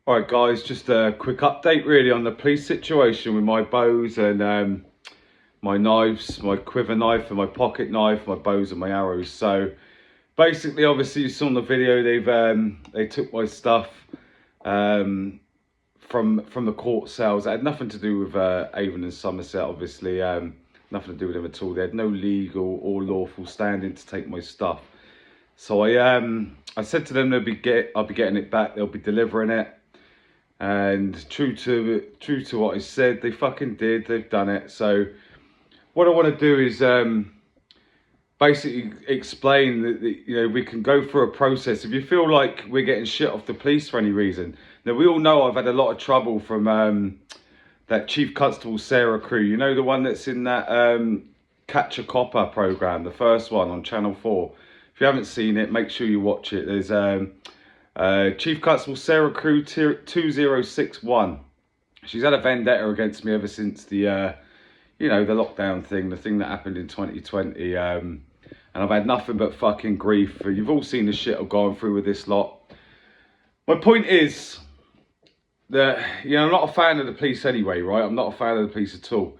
Alright guys, just a quick update really on the police situation with my bows and my knives, my quiver knife and my pocket knife, my bows and my arrows. So basically, obviously you saw in the video, they took my stuff from the court cells. It had nothing to do with Avon and Somerset, obviously, nothing to do with them at all. They had no legal or lawful standing to take my stuff. So I said to them I'll be getting it back, they'll be delivering it. And true to what I said, they fucking did. They've done it. So what I want to do is basically explain that we can go through a process. If you feel like we're getting shit off the police for any reason, now we all know I've had a lot of trouble from that Chief Constable Sarah Crew. You know, the one that's in that Catch a Copper program, the first one on Channel 4. If you haven't seen it, make sure you watch it. There's Chief Constable Sarah Crew 2061. She's had a vendetta against me ever since the the lockdown thing, the thing that happened in 2020. And I've had nothing but fucking grief. You've all seen the shit I've gone through with this lot. My point is that, I'm not a fan of the police anyway, right? I'm not a fan of the police at all.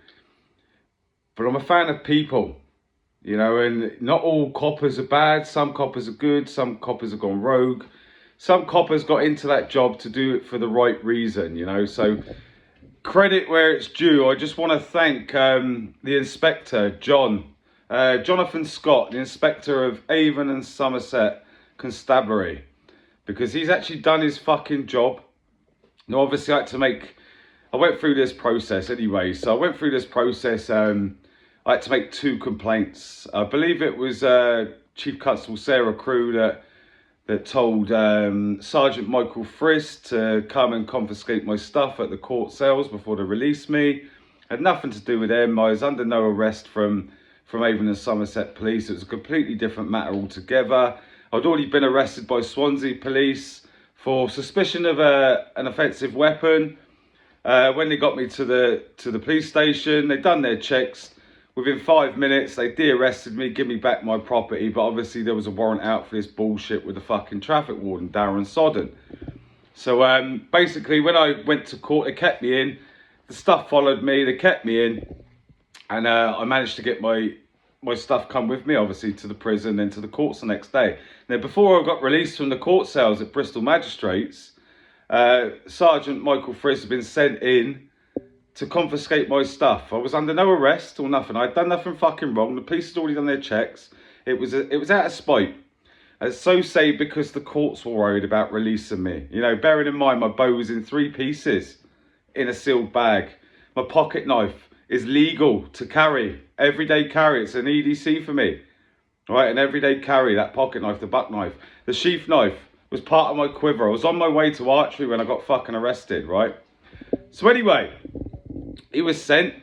But I'm a fan of people, and not all coppers are bad. Some coppers are good. Some coppers have gone rogue. Some coppers got into that job to do it for the right reason, so credit where it's due. I just want to thank the inspector, Jonathan Scott, the inspector of Avon and Somerset Constabulary, because he's actually done his fucking job. Now, obviously, I went through this process anyway, so I went through this process. I had to make 2 complaints. I believe it was Chief Constable Sarah Crew that told Sergeant Michael Frisk to come and confiscate my stuff at the court cells before they released me. Had nothing to do with them. I was under no arrest from Avon and Somerset Police. It was a completely different matter altogether. I'd already been arrested by Swansea Police for suspicion of an offensive weapon. When they got me to the police station, they'd done their checks. Within 5 minutes, they de-arrested me, give me back my property. But obviously, there was a warrant out for this bullshit with the fucking traffic warden, Darren Sodden. So basically, when I went to court, they kept me in. The stuff followed me. They kept me in. And I managed to get my stuff come with me, obviously, to the prison and to the courts the next day. Now, before I got released from the court cells at Bristol Magistrates, Sergeant Michael Frisk had been sent in to confiscate my stuff. I was under no arrest or nothing. I'd done nothing fucking wrong. The police had already done their checks. It was out of spite. So say because the courts were worried about releasing me. Bearing in mind my bow was in 3 pieces in a sealed bag. My pocket knife is legal to carry. Everyday carry. It's an EDC for me. Right, an everyday carry, that pocket knife, the buck knife. The sheath knife was part of my quiver. I was on my way to archery when I got fucking arrested, right? So anyway, he was sent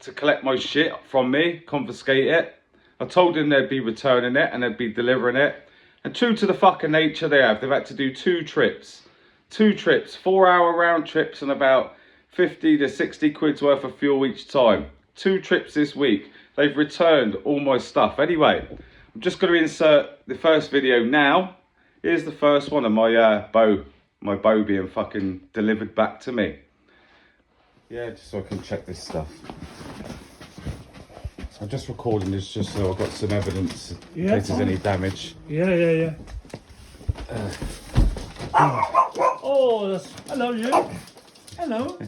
to collect my shit from me, confiscate it. I told him they'd be returning it and they'd be delivering it. And true to the fucking nature they've had to do 2 trips. 2 trips, 4-hour round trips and about 50 to 60 quid's worth of fuel each time. 2 trips this week. They've returned all my stuff. Anyway, I'm just going to insert the first video now. Here's the first one of my bow being fucking delivered back to me. Yeah, just so I can check this stuff. So I'm just recording this just so I've got some evidence in case there's any damage. Yeah. Hello, you. Hello.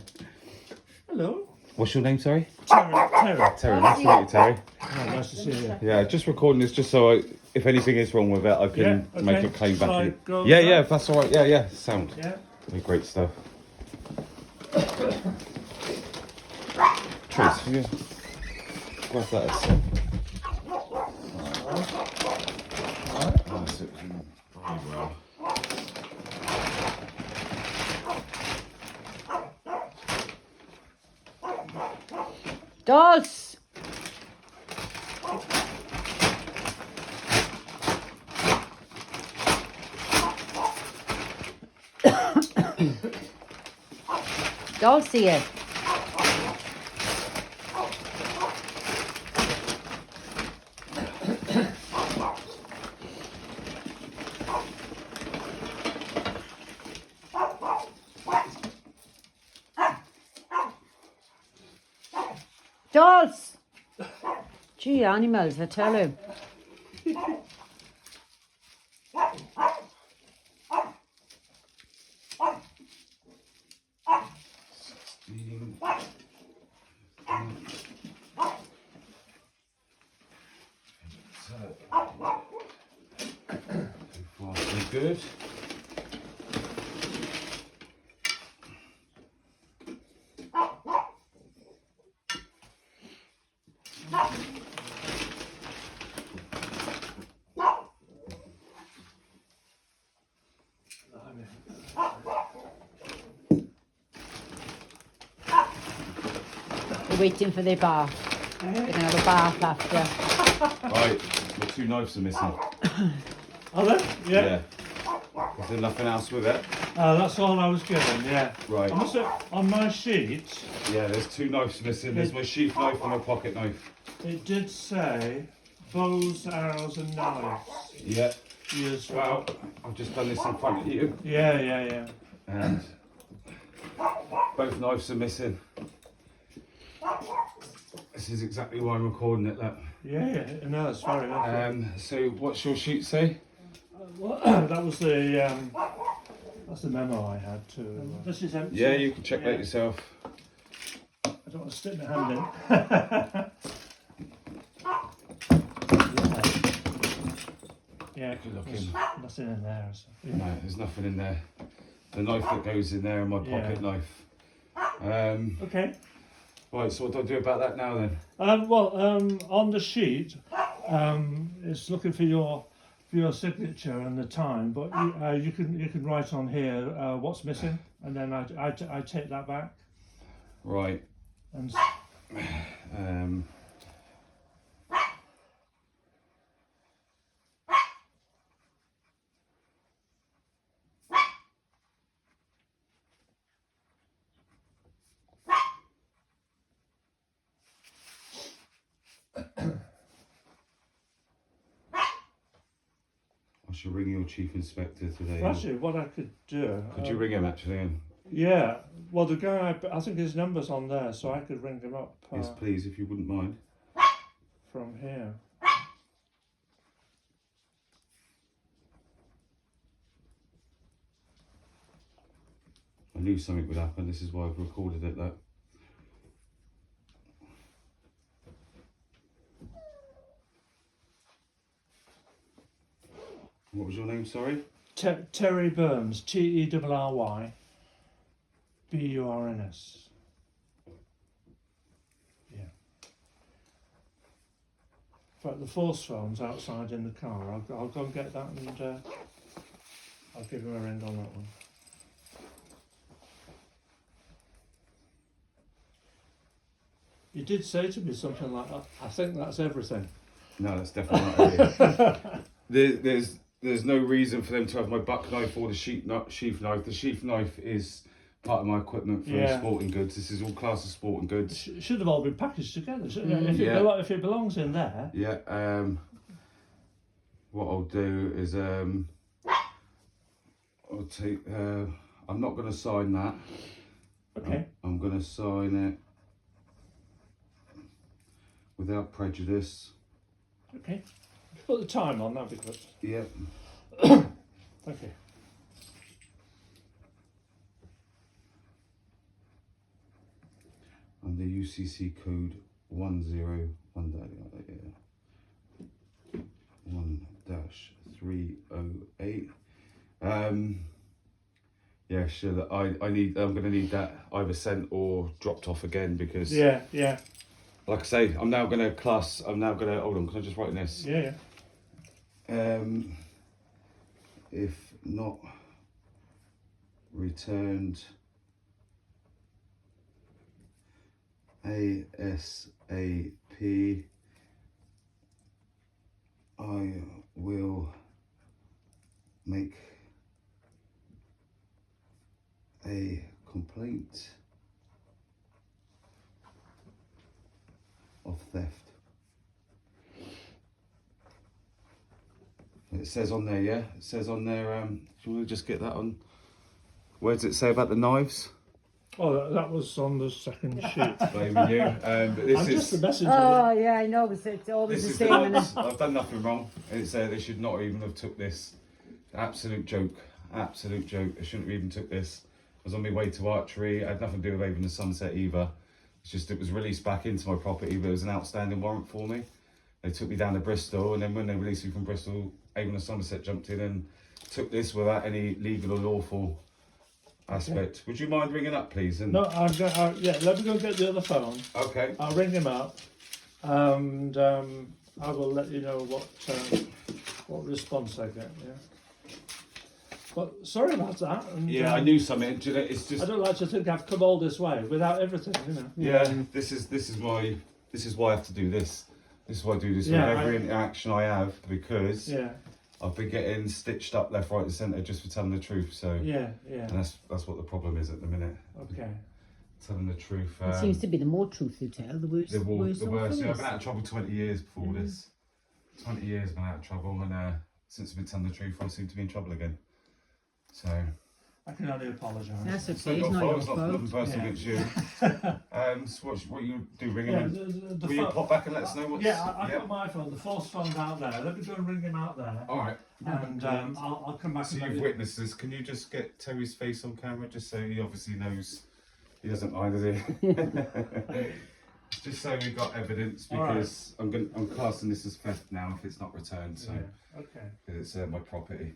Hello. What's your name, sorry? Terry. Terry, nice to meet you, Terry. Oh, nice to see you. Yeah, just recording this just so if anything is wrong with it, I can make a claim back. Yeah, if that's all right. Yeah, sound. Yeah. Great stuff. Trace, yeah. What's that? Dos! Dulcie. Dolls! Gee, animals, I tell you. Good. They're waiting for their bath. They're going to have a bath after. Right, the 2 knives are missing. Are there? Yeah. Is there nothing else with it? That's all I was given, yeah. Right. I must have, on my sheet, Yeah, there's 2 knives missing. There's my sheath knife and my pocket knife. it did say bows, arrows and knives. Yeah. Yes. Well, I've just done this in front of you, Yeah. and both knives are missing. This is exactly why I'm recording it. Look. Yeah. No, it's very helpful. So what's your sheet say? Well, that was that's the memo I had to. This is empty. Yeah, you can check that yourself. I don't want to stick my hand in. Yeah, Good looking. there's nothing in there. So. No, there's nothing in there. The knife that goes in there and my pocket knife. Okay. Right, so what do I do about that now then? On the sheet, it's looking for your signature and the time, but you can write on here what's missing, and then I take that back. Right. And I should ring your chief inspector today. actually, what I could do. Could you ring him actually? Yeah. Well, the guy, I think his number's on there, so I could ring him up. Yes, please, if you wouldn't mind. From here. I knew something would happen. This is why I've recorded it. That. What was your name? Sorry. Terry Burns. TERRY BURNS. Yeah. In fact, the force phone's outside in the car. I'll go and get that, and I'll give him a ring on that one. You did say to me something like, I think that's everything. No, that's definitely not it. There's no reason for them to have my buck knife or the sheath knife. The sheath knife is part of my equipment for sporting goods. This is all class of sporting goods. Should have all been packaged together. If it belongs in there. Yeah. What I'll do is I'll take. I'm not going to sign that. Okay. I'm going to sign it without prejudice. Okay. Put the time on, that'd be good. Yep. Thank you. And the UCC code 101-308. Yeah, sure. I'm gonna need that either sent or dropped off again because Yeah. like I say, I'm now gonna hold on, can I just write this? Yeah. If not returned ASAP, I will make a complaint of theft. It says on there, yeah? It says on there, do you want to just get that on? Where does it say about the knives? Oh, that was on the second sheet. Blaming you. But this I'm just the is messenger. Oh yeah, I know. It's always this the is same. the And notes. I've done nothing wrong. It's they should not even have took this. Absolute joke. Absolute joke. They shouldn't have even took this. I was on my way to archery. I had nothing to do with Avon and Somerset either. It's just it was released back into my property, but it was an outstanding warrant for me. They took me down to Bristol, and then when they released me from Bristol, Avon and Somerset jumped in and took this without any legal or lawful aspect. Would you mind ringing up, please? And No, yeah. Let me go get the other phone. okay. I'll ring him up, and I will let you know what response I get. Yeah. But sorry about that. And, Yeah, I knew something. Do you know, it's just I don't like to think I've come all this way without everything, you know. yeah. This is why I have to do this. This is why I do this Yeah, with every I- interaction I have, because Yeah, I've been getting stitched up left, right, and centre just for telling the truth. So yeah. and that's what the problem is at the minute. Okay. Telling the truth. it seems to be the more truth you tell, the worse. the worst. off Yeah, it I've is. been out of trouble 20 years before this. 20 years I've been out of trouble, and since I've been telling the truth, I seem to be in trouble again. So I can only apologise. That's it's okay. not It's your not your fault. It's not nothing fault. personal Yeah. against you. So what you do? Ring him. Yeah, in? the Will you phone- pop back and let us know what's? Yeah, I've got my phone. The false phone's out there. Let me go and ring him out there, All right. and I'll come back. So and let you've you- witnessed this. Can you just get Terry's face on camera, just so he obviously knows he doesn't lie, does he? Just so we've got evidence, All right. because I'm classing this as theft now if it's not returned. So Yeah. Okay. 'cause it's my property.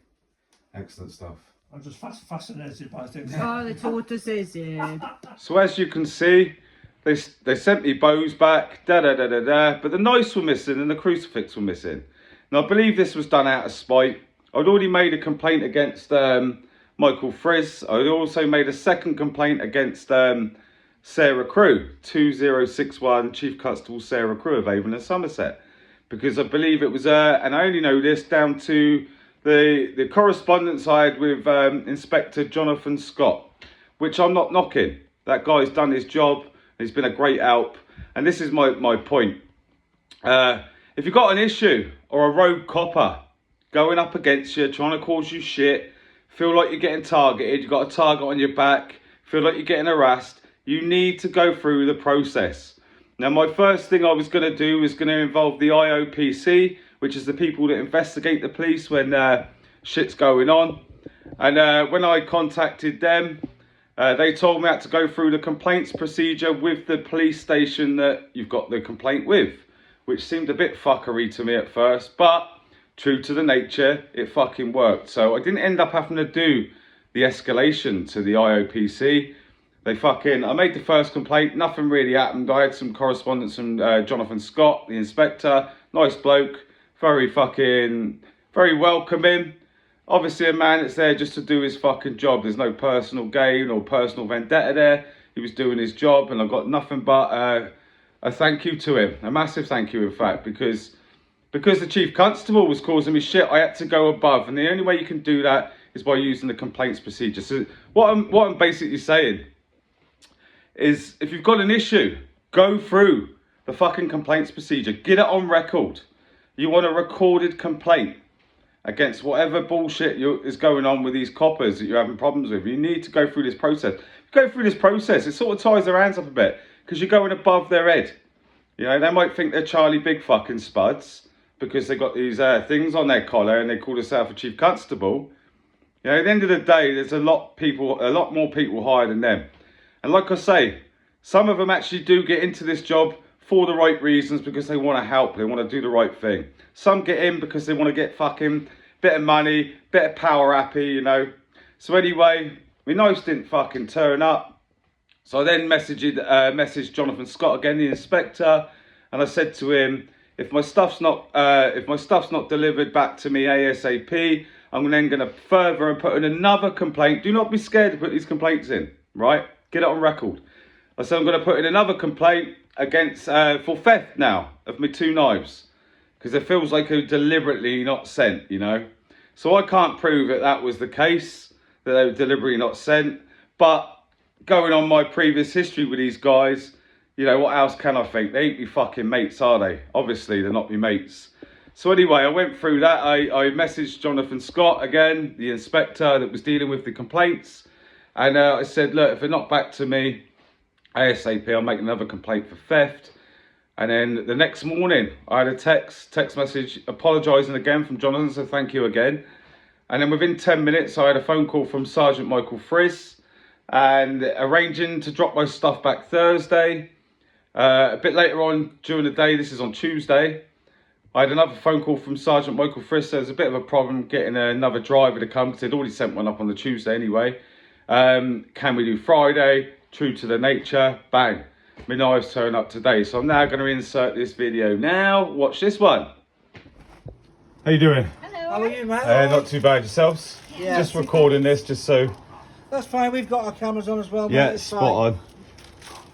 Excellent stuff. I'm just fascinated by things. Oh, the tortoise is, yeah. So as you can see, they sent me bows back, but the knives were missing and the crucifix were missing. Now I believe this was done out of spite. I'd already made a complaint against Michael Frizz. I'd also made a second complaint against Sarah Crew, 2061 Chief Constable Sarah Crew of Avon and Somerset, because I believe it was and I only know this down to the correspondence I had with Inspector Jonathan Scott, which I'm not knocking. That guy's done his job. He's been a great help. And this is my point. If you've got an issue or a rogue copper going up against you, trying to cause you shit, feel like you're getting targeted, you've got a target on your back, feel like you're getting harassed, you need to go through the process. Now, my first thing I was going to do was going to involve the IOPC, which is the people that investigate the police when shit's going on. And when I contacted them, they told me I had to go through the complaints procedure with the police station that you've got the complaint with, which seemed a bit fuckery to me at first, but true to the nature, it fucking worked. So I didn't end up having to do the escalation to the IOPC. I made the first complaint, nothing really happened. I had some correspondence from Jonathan Scott, the inspector, nice bloke, very welcoming. Obviously a man that's there just to do his fucking job. There's no personal gain or personal vendetta there. He was doing his job, and I got nothing but a thank you to him. A massive thank you, in fact, because the chief constable was causing me shit, I had to go above. And the only way you can do that is by using the complaints procedure. So what I'm basically saying is, if you've got an issue, go through the fucking complaints procedure. Get it on record. You want a recorded complaint against whatever bullshit is going on with these coppers that you're having problems with. You need to go through this process. Go through this process. It sort of ties their hands up a bit, because you're going above their head. You know, they might think they're Charlie Big fucking Spuds because they got these things on their collar and they call themselves a chief constable. You know, at the end of the day, there's a lot more people higher than them. And like I say, some of them actually do get into this job for the right reasons, because they want to help, they want to do the right thing. Some get in because they want to get fucking bit of money, bit of power happy, you know. So anyway, my knives didn't fucking turn up. So I then messaged Jonathan Scott again, the inspector, and I said to him, if my stuff's not delivered back to me ASAP, I'm then going to further and put in another complaint. Do not be scared to put these complaints in, right? Get it on record. I said I'm going to put in another complaint against for theft now of my 2 knives, because it feels like they're deliberately not sent, you know. So I can't prove that was the case, that they were deliberately not sent. But going on my previous history with these guys, you know, what else can I think? They ain't me fucking mates, are they? Obviously, they're not me mates. So anyway, I went through that. I messaged Jonathan Scott again, the inspector that was dealing with the complaints. And I said, look, if they're not back to me ASAP, I'll make another complaint for theft. And then the next morning, I had a text message apologising again from Jonathan, so thank you again. And then within 10 minutes, I had a phone call from Sergeant Michael Friz and arranging to drop my stuff back Thursday. A bit later on during the day, this is on Tuesday, I had another phone call from Sergeant Michael Friz. There's a bit of a problem getting another driver to come because they'd already sent one up on the Tuesday anyway. Can we do Friday? True to the nature, bang. My knives turn up today. So I'm now going to insert this video now. Watch this one. How you doing? Hello. How are you, mate? Not too bad yourselves. Yeah. Just recording this just so. That's fine. We've got our cameras on as well. Yeah, mate. It's spot fine. on.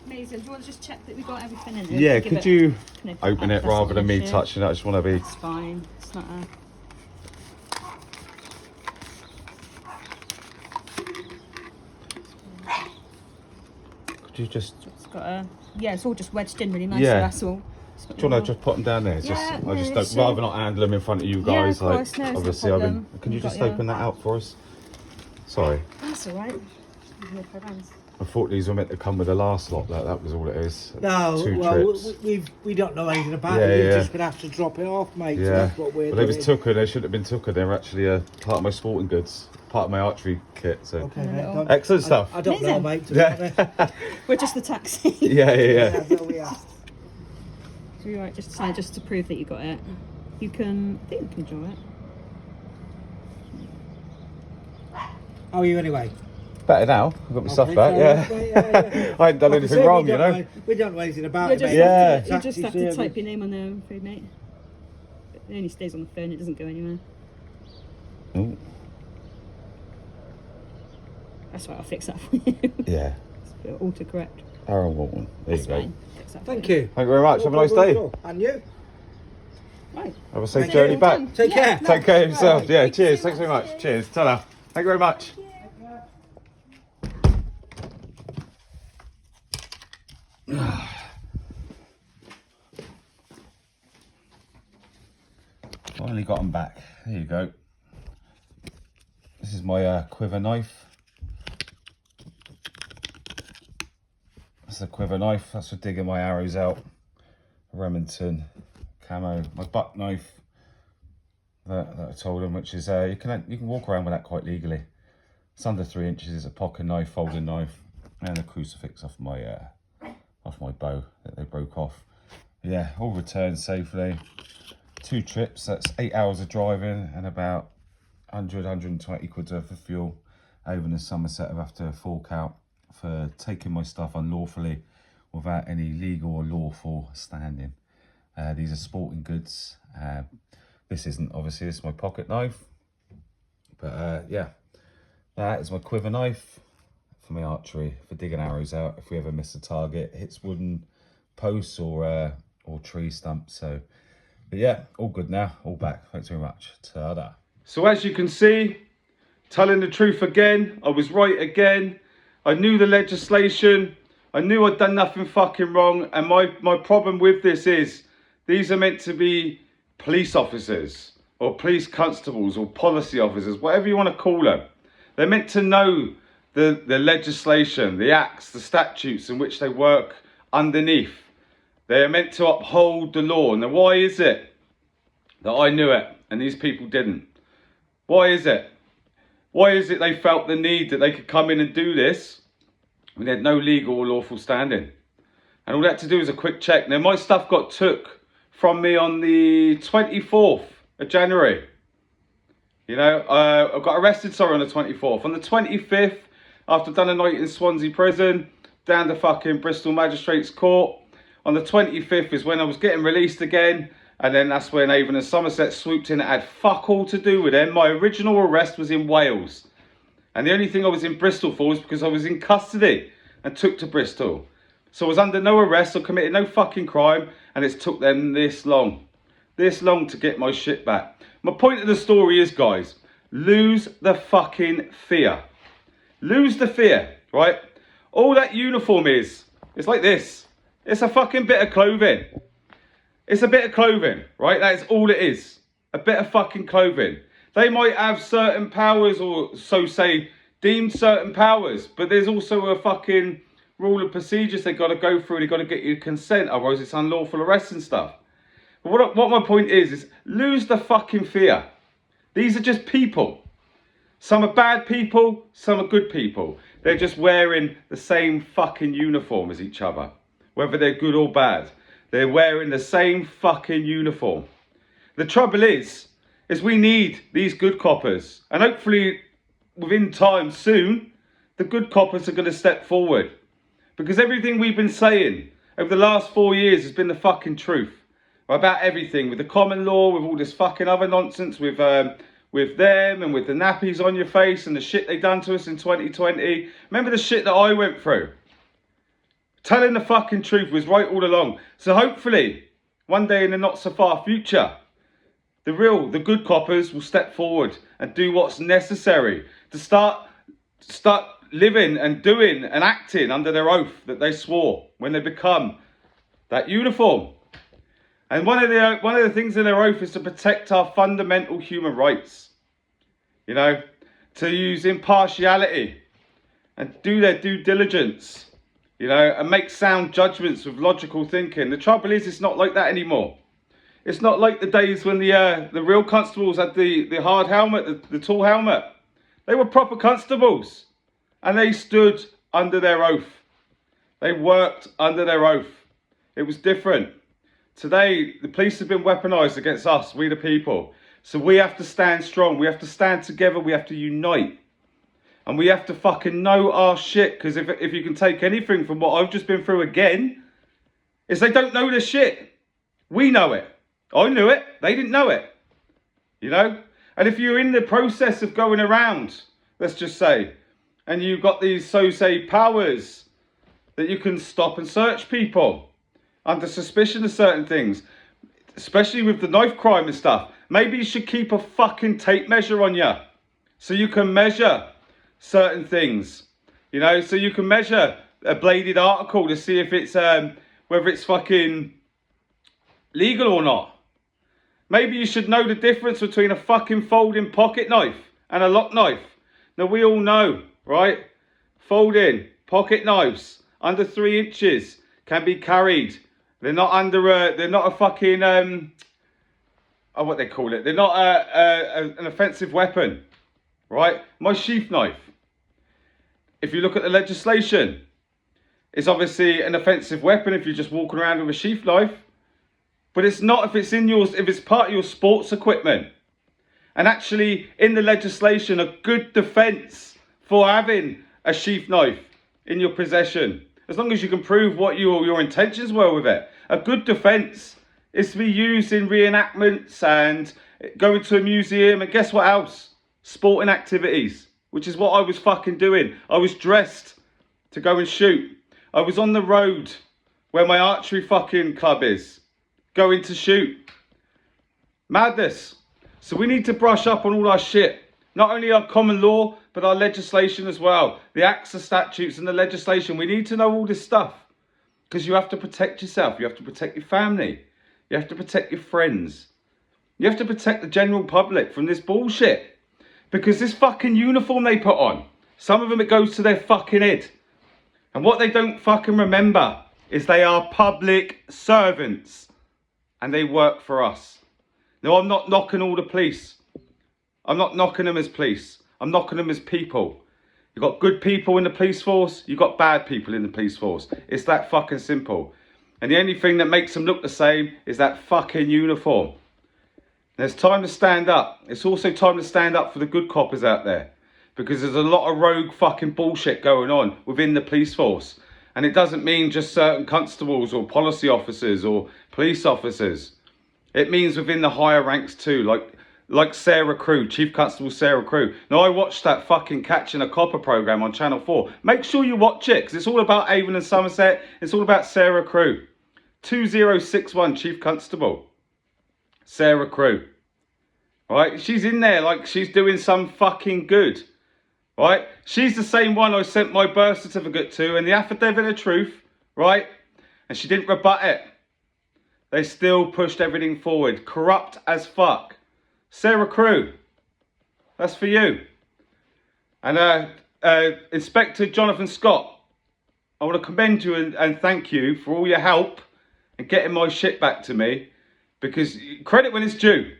Amazing. Do you want to just check that we've got everything in there? Yeah, Give could you no open it access rather than me issue. touching it? I just want to be. It's fine. It's not a... Could you just. It's got a... Yeah, it's all just wedged in really nice. Yeah. So that's all. It's got Do you want the to just put them down there? It's Yeah, just, I no just don't, issue. rather not handle them in front of you Yeah, guys. of course, no, it's no obviously, I've been. problem. Can you You've got just your- open that out for us? Sorry, That's all right. No problems. I thought these were meant to come with the last lot. That was all it is. No, 2 well, trips. we don't know anything about Yeah, it. You're yeah. just gonna have to drop it off, mate. So Yeah, that's what we're well, they doing. was tooken. They shouldn't have been tooken. They were actually part of my sporting goods, part of my archery kit. So Okay, mate. Don't, excellent stuff. I don't know, Amazing. mate. To be Yeah. honest. We're just the taxi. yeah. Yeah, there we are. So you're right, just to sign, just to prove that you got it. You can... I think you can draw it. How are you anyway? Better now. I've got my stuff Okay, back. fair Yeah. enough, mate, yeah. I ain't done Like I anything said, wrong, you know. We don't know anything about You it, just, mate. Yeah. have to, you just have to Taxi type service. your name on there, I'm afraid, mate. It only stays on the phone, it doesn't go anywhere. Ooh, That's right, I'll fix that for you. yeah. It's autocorrect. Aaron Walton. There That's you go. fine. Fix that for Thank you. you. Thank you very much. Have a nice day. And you? Right. Have a safe Thank journey you. back. Take care. Take care of yourself. Bye. Yeah, Thank you cheers. so Thanks very much. much. Cheers. Ta-da. Thank you very much. Finally got them back. There you go. This is my quiver knife. That's the quiver knife. That's for digging my arrows out. Remington camo. My buck knife that I told him, which is you can walk around with that quite legally. It's under 3 inches. It's a pocket knife, folding knife, and a crucifix off my bow that they broke off. Yeah, all returned safely. 2 trips. That's 8 hours of driving and about 120 quid worth of fuel over in Somerset. I have to fork out for taking my stuff unlawfully without any legal or lawful standing. These are sporting goods. This isn't, obviously, this is my pocket knife. But yeah, that is my quiver knife for my archery, for digging arrows out. If we ever miss a target, hits wooden posts or tree stumps. So, but yeah, all good now, all back. Thanks very much. Ta-da. So as you can see, telling the truth again, I was right again. I knew the legislation. I knew I'd done nothing fucking wrong. And my problem with this is, these are meant to be police officers or police constables or policy officers, whatever you want to call them. They're meant to know the legislation, the acts, the statutes in which they work underneath. They are meant to uphold the law. Now, why is it that I knew it and these people didn't? Why is it? Why is it they felt the need that they could come in and do this when they had no legal or lawful standing? And all they had to do was a quick check. Now, my stuff got took from me on the 24th of January. You know, I got arrested, on the 24th. On the 25th, after I'd done a night in Swansea prison, down to fucking Bristol Magistrates Court. On the 25th is when I was getting released again. And then that's when Avon and Somerset swooped in. It had fuck all to do with them. My original arrest was in Wales. And the only thing I was in Bristol for was because I was in custody and took to Bristol. So I was under no arrest. I committed no fucking crime. And it's took them this long to get my shit back. My point of the story is, guys, lose the fucking fear. Lose the fear, right? All that uniform is, it's like this. It's a fucking bit of clothing. It's a bit of clothing, right? That is all it is. A bit of fucking clothing. They might have certain powers or so say deemed certain powers, but there's also a fucking rule of procedures they've got to go through. They've got to get your consent, otherwise it's unlawful arrest and stuff. But what my point is lose the fucking fear. These are just people. Some are bad people, some are good people. They're just wearing the same fucking uniform as each other. Whether they're good or bad. They're wearing the same fucking uniform. The trouble is we need these good coppers. And hopefully, within time soon, the good coppers are going to step forward. Because everything we've been saying over the last 4 years has been the fucking truth. About everything. With the common law, with all this fucking other nonsense, with them and with the nappies on your face and the shit they done to us in 2020. Remember the shit that I went through? Telling the fucking truth was right all along. So hopefully, one day in the not so far future, the good coppers will step forward and do what's necessary to start living and doing and acting under their oath that they swore when they become that uniform. And one of the things in their oath is to protect our fundamental human rights. You know, to use impartiality and do their due diligence, you know, and make sound judgments with logical thinking. The trouble is, it's not like that anymore. It's not like the days when the real constables had the hard helmet, the tall helmet. They were proper constables, and they stood under their oath. They worked under their oath. It was different. Today, the police have been weaponised against us, we the people. So we have to stand strong. We have to stand together. We have to unite. And we have to fucking know our shit. Because if you can take anything from what I've just been through again, is they don't know this shit. We know it. I knew it. They didn't know it. You know? And if you're in the process of going around, let's just say, and you've got these so-say powers that you can stop and search people under suspicion of certain things, especially with the knife crime and stuff, maybe you should keep a fucking tape measure on you so you can measure certain things, you know, so you can measure a bladed article to see if it's whether it's fucking legal or not. Maybe you should know the difference between a fucking folding pocket knife and a lock knife. Now we all know, right? Folding pocket knives under 3 inches can be carried. They're not they're not a fucking, what they call it. They're not an offensive weapon, right? My sheath knife, if you look at the legislation, it's obviously an offensive weapon if you're just walking around with a sheath knife. But it's not if it's part of your sports equipment. And actually, in the legislation, a good defence for having a sheath knife in your possession, as long as you can prove what your intentions were with it. A good defence is to be used in reenactments and going to a museum and guess what else? Sporting activities, which is what I was fucking doing. I was dressed to go and shoot. I was on the road where my archery fucking club is, going to shoot. Madness. So we need to brush up on all our shit. Not only our common law, but our legislation as well. The acts, the statutes and the legislation. We need to know all this stuff. Because you have to protect yourself. You have to protect your family. You have to protect your friends. You have to protect the general public from this bullshit. Because this fucking uniform they put on, some of them it goes to their fucking head. And what they don't fucking remember is they are public servants. And they work for us. No, I'm not knocking all the police. I'm not knocking them as police. I'm knocking them as people. You've got good people in the police force. You've got bad people in the police force. It's that fucking simple. And the only thing that makes them look the same is that fucking uniform. And it's time to stand up. It's also time to stand up for the good coppers out there. Because there's a lot of rogue fucking bullshit going on within the police force. And it doesn't mean just certain constables or policy officers or police officers. It means within the higher ranks too, like Sarah Crew, Chief Constable Sarah Crew. Now, I watched that fucking Catching a Copper programme on Channel 4. Make sure you watch it, because it's all about Avon and Somerset. It's all about Sarah Crew. 2061 Chief Constable Sarah Crew. Right? She's in there like she's doing some fucking good. Right? She's the same one I sent my birth certificate to and the affidavit of truth. Right? And she didn't rebut it. They still pushed everything forward. Corrupt as fuck. Sarah Crew, that's for you. And Inspector Jonathan Scott, I want to commend you and thank you for all your help in getting my shit back to me, because credit when it's due.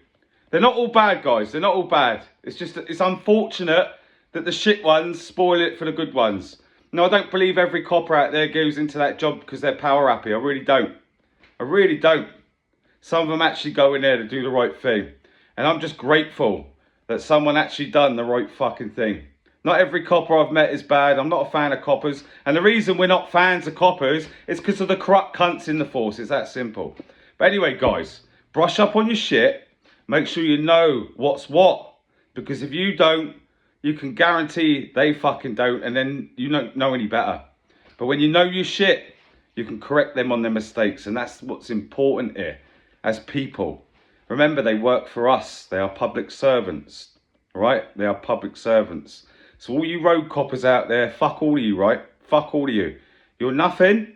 They're not all bad, guys. They're not all bad. It's just that it's unfortunate that the shit ones spoil it for the good ones. No, I don't believe every copper out there goes into that job because they're power happy. I really don't. I really don't. Some of them actually go in there to do the right thing. And I'm just grateful that someone actually done the right fucking thing. Not every copper I've met is bad. I'm not a fan of coppers. And the reason we're not fans of coppers is because of the corrupt cunts in the force. It's that simple. But anyway, guys, brush up on your shit. Make sure you know what's what. Because if you don't, you can guarantee they fucking don't. And then you don't know any better. But when you know your shit, you can correct them on their mistakes. And that's what's important here as people. Remember, they work for us. They are public servants, right? They are public servants. So all you road coppers out there, fuck all of you, right? Fuck all of you. You're nothing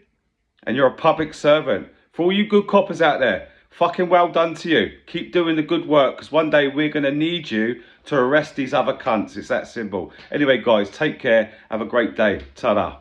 and you're a public servant. For all you good coppers out there, fucking well done to you. Keep doing the good work, because one day we're going to need you to arrest these other cunts. It's that simple. Anyway, guys, take care. Have a great day. Ta-da.